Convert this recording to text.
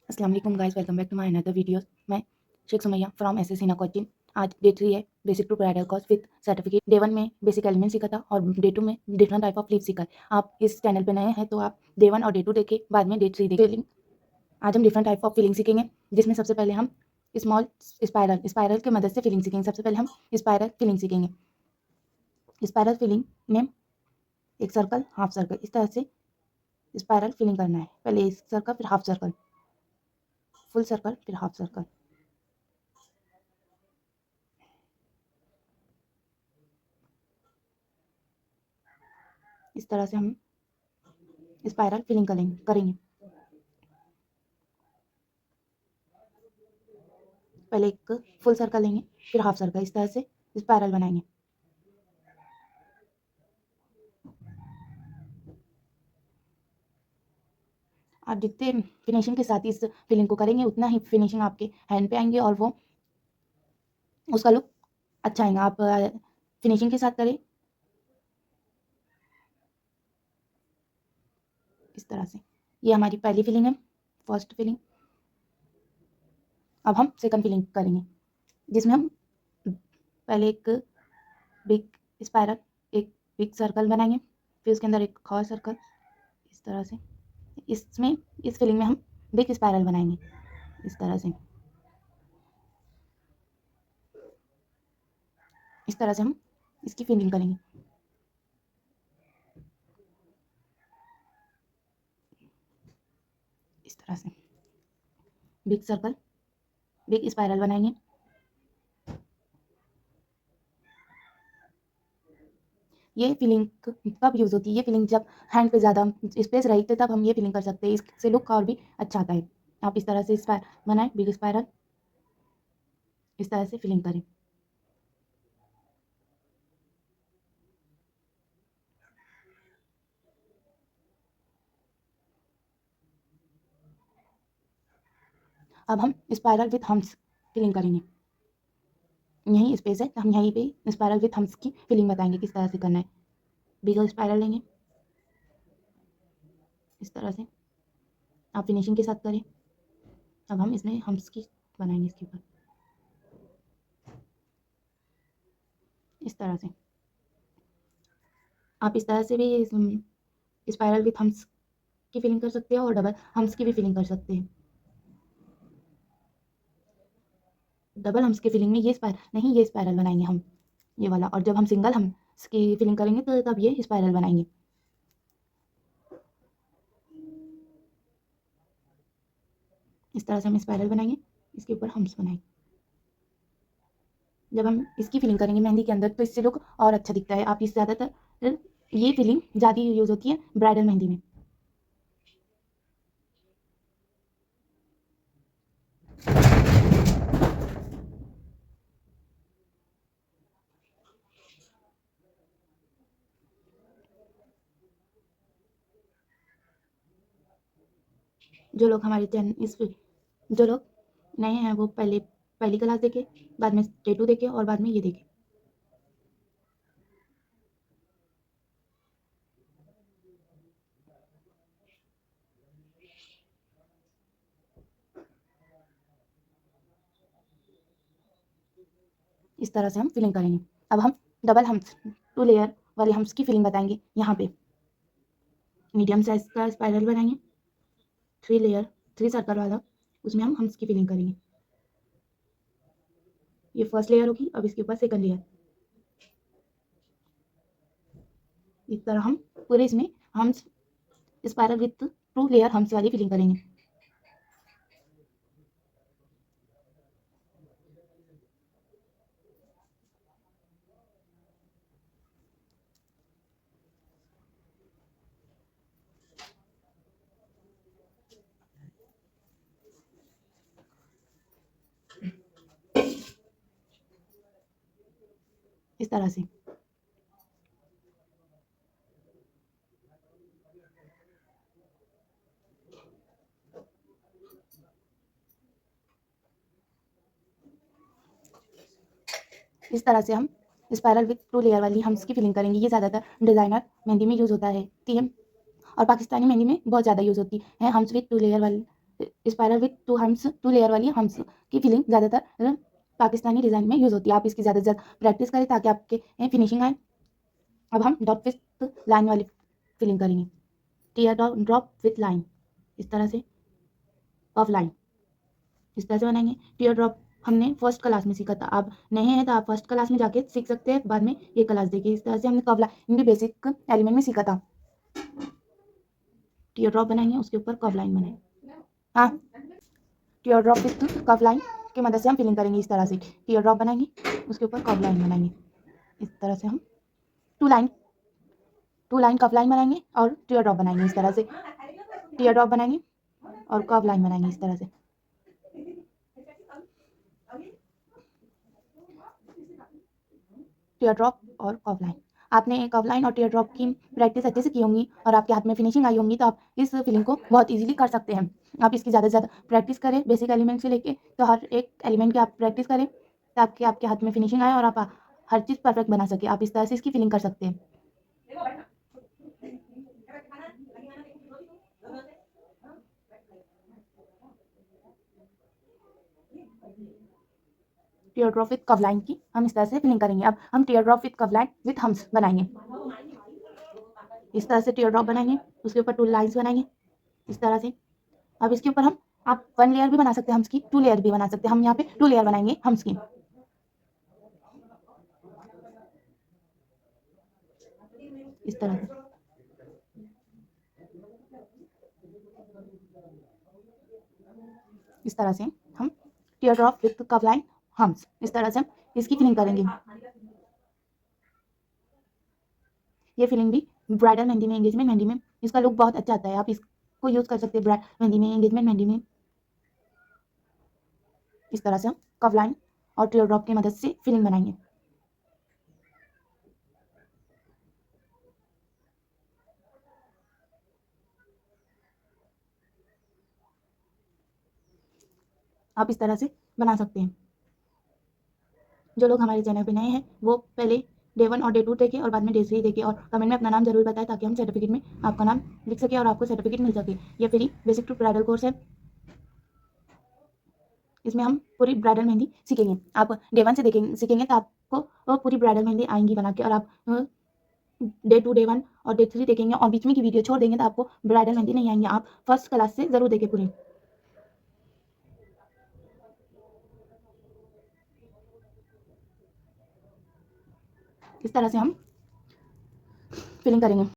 अस्सलाम वालेकुम guys, welcome back to my another video. मैं Shaikh Sumaiya from SS Hina coaching. आज डे 3 है basic to bridal course with certificate. Day 1 में बेसिक एलिमेंट सीखा था और डे 2 में डिफरेंट टाइप ऑफ लीव सीखा है। आप इस चैनल पे नए हैं तो आप डे 1 और डे 2 देखें, बाद में डे 3 देखें। आज हम डिफरेंट टाइप ऑफ फिलिंग सीखेंगे, जिसमें सबसे पहले हम स्मॉल स्पायरल की मदद से फिलिंग सीखेंगे। सबसे पहले हम स्पायरल फिलिंग सीखेंगे। स्पायरल फिलिंग में एक सर्कल, हाफ सर्कल, इस तरह से स्पायरल फिलिंग करना है। पहले एक सर्कल, फिर हाफ सर्कल, फुल सर्कल, फिर हाफ सर्कल। इस तरह से हम स्पायरल फिलिंग करेंगे। पहले एक फुल सर्कल लेंगे, फिर हाफ सर्कल, इस तरह से स्पायरल बनाएंगे। आप जितने फिनिशिंग के साथ इस फिलिंग को करेंगे, उतना ही फिनिशिंग आपके हैंड पे आएंगे और वो उसका लुक अच्छा आएगा। आप फिनिशिंग के साथ करें इस तरह से। ये हमारी पहली फिलिंग है, फर्स्ट फिलिंग। अब हम सेकंड फिलिंग करेंगे, जिसमें हम पहले एक बिग स्पायरल, एक बिग सर्कल बनाएंगे, फिर उसके अंदर एक और सर्कल, इस तरह से। इसमें इस फिलिंग में हम बिग स्पायरल बनाएंगे इस तरह से। इस तरह से हम इसकी फिलिंग करेंगे। इस तरह से बिग सर्कल, बिग स्पायरल बनाएंगे। ये फिलिंग कब यूज़ होती है? ये फिलिंग जब हैंड पे ज़्यादा स्पेस रही तो तब हम ये फिलिंग कर सकते हैं। इससे लुक और भी अच्छा आता है। आप इस तरह से बनाएं, बिग स्पायरल, इस तरह से फिलिंग करें। अब हम स्पायरल विथ हम्स फिलिंग करेंगे। यहीं स्पेस है तो हम यहीं पे स्पायरल विथ हम्स की फिलिंग बताएंगे किस तरह से करना है। बिग स्पायरल लेंगे इस तरह से, आप फिनिशिंग के साथ करें। अब हम इसमें हम्स की बनाएंगे इसके ऊपर इस तरह से। आप इस तरह से भी स्पायरल विथ हम्स की फिलिंग कर सकते हैं और डबल हम्स की भी फिलिंग कर सकते हैं। डबल हम्स की फिलिंग में ये नहीं, ये स्पायरल बनाएंगे हम, ये वाला। और जब हम सिंगल हम्स की फिलिंग करेंगे तो तब ये स्पायरल बनाएंगे। इस तरह से हम स्पायरल बनाएंगे, इसके ऊपर हम्स बनाएंगे। जब हम इसकी फिलिंग करेंगे मेहंदी के अंदर तो इससे लुक और अच्छा दिखता है। आप इस ज़्यादातर ये फिलिंग ज़्यादा यूज़ होती है ब्राइडल मेहंदी में। जो लोग हमारे चैनल जो लोग नए हैं वो पहले पहली क्लास देखे, बाद में डे 2 देखे और बाद में ये देखे। इस तरह से हम फिलिंग करेंगे। अब हम डबल हम्स, 2 लेयर वाले हम्स की फिलिंग बताएंगे। यहाँ पे मीडियम साइज का स्पायरल बनाएंगे, 3 लेयर, 3 सर्कल वाला, उसमें हम हम्स की फिलिंग करेंगे। ये फर्स्ट लेयर होगी। अब इसके ऊपर सेकंड लेयर। इस तरह हम पूरे इसमें hums spiral with 2 layer hums वाली फिलिंग करेंगे। इस तरह से हम स्पायरल विथ 2 लेयर वाली हम्स की फिलिंग करेंगे। ये ज़्यादातर डिज़ाइनर मेहंदी में यूज़ होता है, TM और पाकिस्तानी मेहंदी में बहुत ज़्यादा यूज़ होती है हम्स विथ 2 लेयर वाली spiral with to hums, 2 layer वाली हम्स की फिलिंग ज़्यादातर पाकिस्तानी डिज़ाइन में यूज़ होती है। आप इसकी ज़्यादा से ज़्यादा प्रैक्टिस करें ताकि आपके फिनिशिंग आए। अब हम डॉट विथ लाइन वाली फिलिंग करेंगे। टीयर ड्रॉप विथ लाइन, इस तरह से ऑफ लाइन इस तरह से बनाएंगे। टीयर ड्रॉप हमने फर्स्ट क्लास में सीखा था। आप नए हैं तो आप फर्स्ट क्लास में जाके सीख सकते हैं, बाद में ये क्लास देखिए। इस तरह से हमने कर्व लाइन भी बेसिक एलिमेंट में सीखा था। टीयर ड्रॉप बनाएंगे, उसके ऊपर कर्व लाइन बनाएंगे। हाँ, tier drop with curve line की मदद से हम फिलिंग करेंगे। इस तरह से टीयर ड्रॉप बनाएंगे, उसके ऊपर कर्व लाइन बनाएंगे। इस तरह से हम टू लाइन कर्व लाइन बनाएंगे और टीयर ड्रॉप बनाएंगे। इस तरह से टीयर ड्रॉप बनाएंगे और कर्व लाइन बनाएंगे। इस तरह से टीयर ड्रॉप और कर्व लाइन। आपने कर्व लाइन और टीयर ड्रॉप की प्रैक्टिस अच्छे से की होंगी और आपके हाथ में फिनिशिंग आई होंगी, तो आप इस फिलिंग को बहुत इजीली कर सकते हैं। आप इसकी ज़्यादा से ज़्यादा प्रैक्टिस करें, बेसिक एलिमेंट से लेके तो हर एक एलिमेंट की आप प्रैक्टिस करें ताकि आपके हाथ में फिनिशिंग आए और आप हर चीज़ परफेक्ट बना सके। आप इस तरह से इसकी फिलिंग कर सकते हैं। Tier drop with curve line की हम इस तरह से फिलिंग करेंगे। अब हम tier drop with curve line with hums बनाएंगे। इस तरह से टीयर ड्रॉप बनाएंगे, उसके ऊपर 2 लाइन्स बनाएंगे इस तरह से। अब इसके ऊपर हम आप 1 लेयर भी बना सकते हैं हम्स की, 2 लेयर भी बना सकते हैं। हम यहाँ पे 2 लेयर बनाएंगे हम्स की। इस तरह से हम tier drop with curve line hums इस तरह से हम इसकी फिलिंग करेंगे। ये फिलिंग भी ब्राइडल मेहंदी में, एंगेजमेंट मेहंदी में इसका लुक बहुत अच्छा आता है। आप इसको यूज़ कर सकते हैं ब्राइडल मेहंदी में, एंगेजमेंट मेहंदी में। इस तरह से हम कर्व लाइन और टीयर ड्रॉप की मदद से फिलिंग बनाएंगे। आप इस तरह से बना सकते हैं। जो लोग हमारे चैनल पे नए हैं वो पहले डे 1 और डे 2 देखें और बाद में डे 3 देखें और कमेंट में अपना नाम जरूर बताएं ताकि हम सर्टिफिकेट में आपका नाम लिख सके और आपको सर्टिफिकेट मिल सके। ये free basic to bridal course है। इसमें हम पूरी ब्राइडल मेहंदी सीखेंगे। आप डे 1 से सीखेंगे तो आपको पूरी ब्राइडल मेहंदी आएंगी बना के, और आप डे 2, डे 1 और डे 3 देखेंगे और बीच में की वीडियो छोड़ देंगे तो आपको ब्राइडल मेहंदी नहीं आएंगी। आप फर्स्ट क्लास से जरूर देखें पूरी। इस तरह से हम फिलिंग करेंगे।